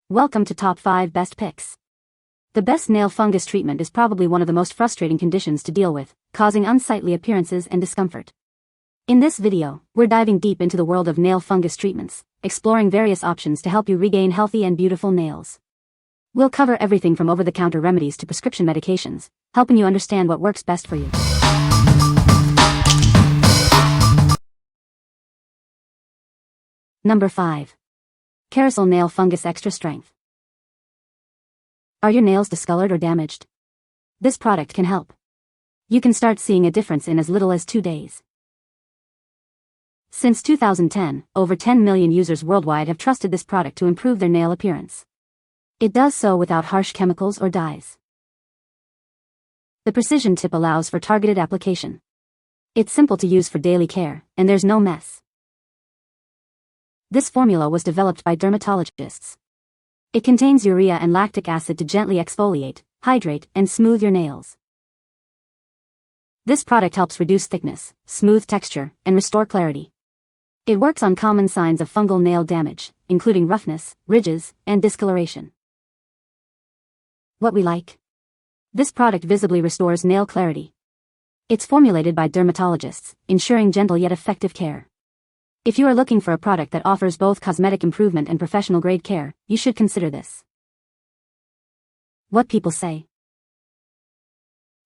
Welcome to Top 5 Best Picks. The best nail fungus treatment is probably one of the most frustrating conditions to deal with, causing unsightly appearances and discomfort. In this video, we're diving deep into the world of nail fungus treatments, exploring various options to help you regain healthy and beautiful nails. We'll cover everything from over-the-counter remedies to prescription medications, helping you understand what works best for you. Number 5. Kerasal Nail Fungus Extra Strength. Are your nails discolored or damaged? This product can help. You can start seeing a difference in as little as 2 days. Since 2010, over 10 million users worldwide have trusted this product to improve their nail appearance. It does so without harsh chemicals or dyes. The precision tip allows for targeted application. It's simple to use for daily care, and there's no mess. This formula was developed by dermatologists. It contains urea and lactic acid to gently exfoliate, hydrate, and smooth your nails. This product helps reduce thickness, smooth texture, and restore clarity. It works on common signs of fungal nail damage, including roughness, ridges, and discoloration. What we like? This product visibly restores nail clarity. It's formulated by dermatologists, ensuring gentle yet effective care. If you are looking for a product that offers both cosmetic improvement and professional-grade care, you should consider this. What people say.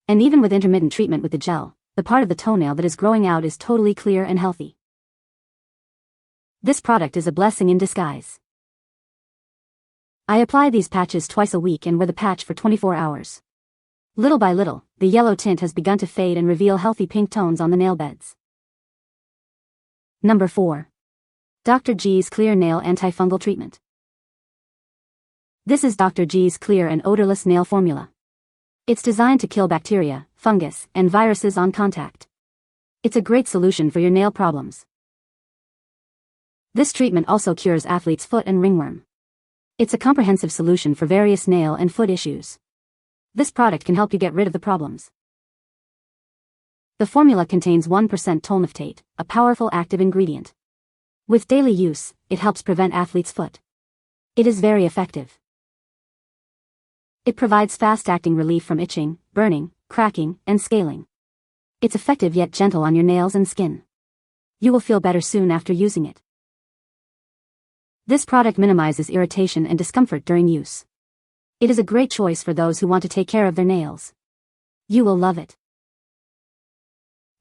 And even with intermittent treatment with the gel, the part of the toenail that is growing out is totally clear and healthy. This product is a blessing in disguise. I apply these patches twice a week and wear the patch for 24 hours. Little by little, the yellow tint has begun to fade and reveal healthy pink tones on the nail beds. Number 4. Dr. G's Clear Nail Antifungal Treatment. This is Dr. G's clear and odorless nail formula. It's designed to kill bacteria, fungus, and viruses on contact. It's a great solution for your nail problems. This treatment also cures athlete's foot and ringworm. It's a comprehensive solution for various nail and foot issues. This product can help you get rid of the problems. The formula contains 1% tolnaftate, a powerful active ingredient. With daily use, it helps prevent athlete's foot. It is very effective. It provides fast-acting relief from itching, burning, cracking, and scaling. It's effective yet gentle on your nails and skin. You will feel better soon after using it. This product minimizes irritation and discomfort during use. It is a great choice for those who want to take care of their nails. You will love it.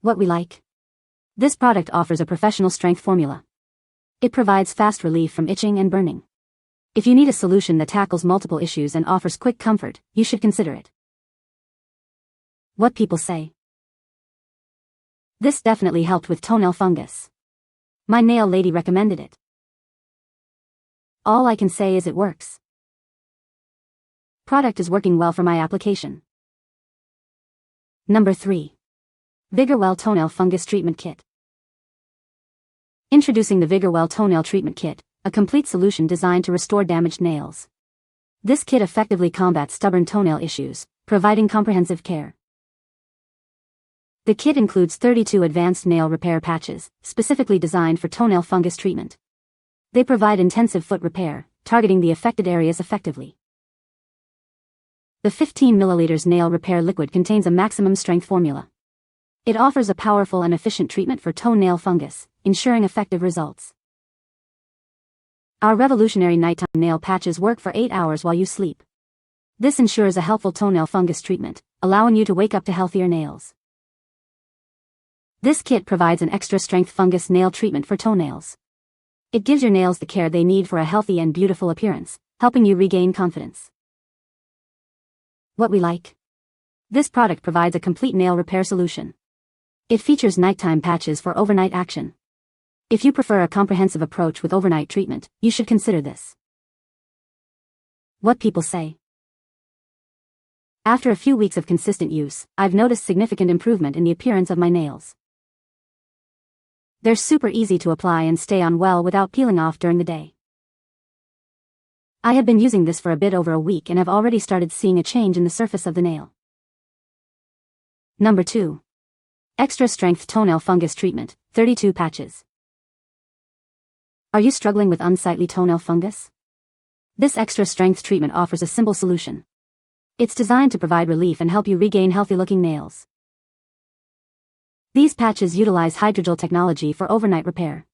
What we like? This product offers a professional strength formula. It provides fast relief from itching and burning. If you need a solution that tackles multiple issues and offers quick comfort, you should consider it. What people say. This definitely helped with toenail fungus. My nail lady recommended it. All I can say is it works. Product is working well for my application. Number 3. VIGORWELL Toenail Fungus Treatment Kit. Introducing the VIGORWELL Toenail Treatment Kit, a complete solution designed to restore damaged nails. This kit effectively combats stubborn toenail issues, providing comprehensive care. The kit includes 32 advanced nail repair patches, specifically designed for toenail fungus treatment. They provide intensive foot repair, targeting the affected areas effectively. The 15 ml nail repair liquid contains a maximum strength formula. It offers a powerful and efficient treatment for toenail fungus, ensuring effective results. Our revolutionary nighttime nail patches work for 8 hours while you sleep. This ensures a helpful toenail fungus treatment, allowing you to wake up to healthier nails. This kit provides an extra strength fungus nail treatment for toenails. It gives your nails the care they need for a healthy and beautiful appearance, helping you regain confidence. What we like? This product provides a complete nail repair solution. It features nighttime patches for overnight action. If you prefer a comprehensive approach with overnight treatment, you should consider this. What people say. After a few weeks of consistent use, I've noticed significant improvement in the appearance of my nails. They're super easy to apply and stay on well without peeling off during the day. I have been using this for a bit over a week and have already started seeing a change in the surface of the nail. Number 2. Extra Strength Toenail Fungus Treatment, 32 patches. Are you struggling with unsightly toenail fungus? This extra strength treatment offers a simple solution. It's designed to provide relief and help you regain healthy-looking nails. These patches utilize hydrogel technology for overnight repair.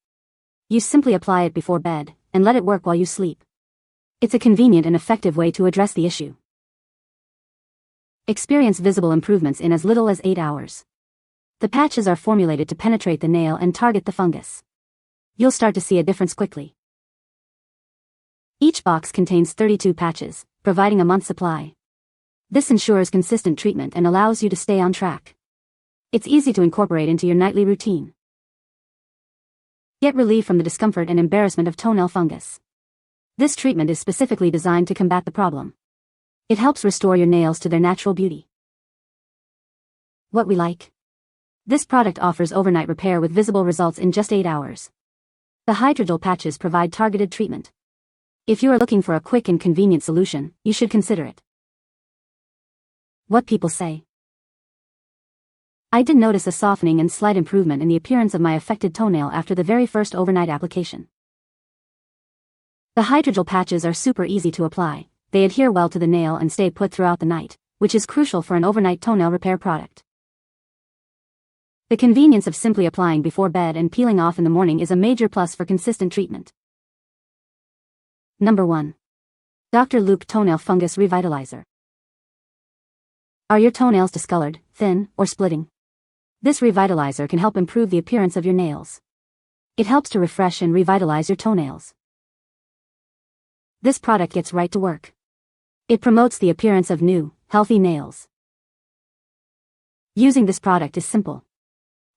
You simply apply it before bed, and let it work while you sleep. It's a convenient and effective way to address the issue. Experience visible improvements in as little as 8 hours. The patches are formulated to penetrate the nail and target the fungus. You'll start to see a difference quickly. Each box contains 32 patches, providing a month's supply. This ensures consistent treatment and allows you to stay on track. It's easy to incorporate into your nightly routine. Get relief from the discomfort and embarrassment of toenail fungus. This treatment is specifically designed to combat the problem. It helps restore your nails to their natural beauty. What we like. This product offers overnight repair with visible results in just 8 hours. The hydrogel patches provide targeted treatment. If you are looking for a quick and convenient solution, you should consider it. What people say. I did notice a softening and slight improvement in the appearance of my affected toenail after the very first overnight application. The hydrogel patches are super easy to apply, they adhere well to the nail and stay put throughout the night, which is crucial for an overnight toenail repair product. The convenience of simply applying before bed and peeling off in the morning is a major plus for consistent treatment. Number 1. Dr. Luke Toenail Fungus Revitalizer. Are your toenails discolored, thin, or splitting? This revitalizer can help improve the appearance of your nails. It helps to refresh and revitalize your toenails. This product gets right to work. It promotes the appearance of new, healthy nails. Using this product is simple.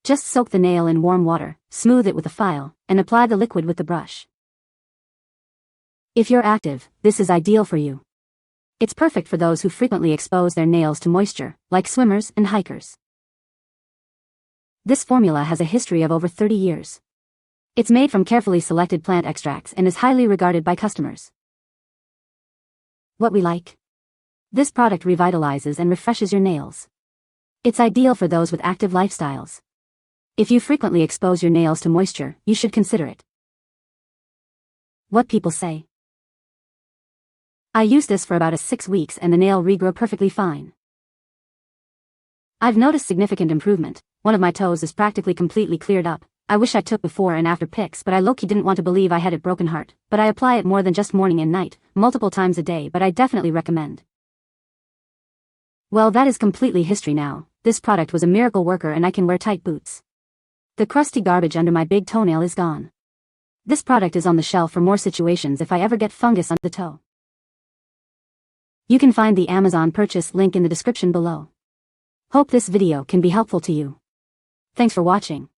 Just soak the nail in warm water, smooth it with a file, and apply the liquid with the brush. If you're active, this is ideal for you. It's perfect for those who frequently expose their nails to moisture, like swimmers and hikers. This formula has a history of over 30 years. It's made from carefully selected plant extracts and is highly regarded by customers. What we like. This product revitalizes and refreshes your nails. It's ideal for those with active lifestyles. If you frequently expose your nails to moisture, you should consider it. What people say. I used this for about 6 weeks and the nail regrew perfectly fine. I've noticed significant improvement. One of my toes is practically completely cleared up. I wish I took before and after pics, but I low-key didn't want to believe I had a broken heart. But I apply it more than just morning and night, multiple times a day, but I definitely recommend. Well, that is completely history now. This product was a miracle worker and I can wear tight boots. The crusty garbage under my big toenail is gone. This product is on the shelf for more situations if I ever get fungus on the toe. You can find the Amazon purchase link in the description below. Hope this video can be helpful to you. Thanks for watching.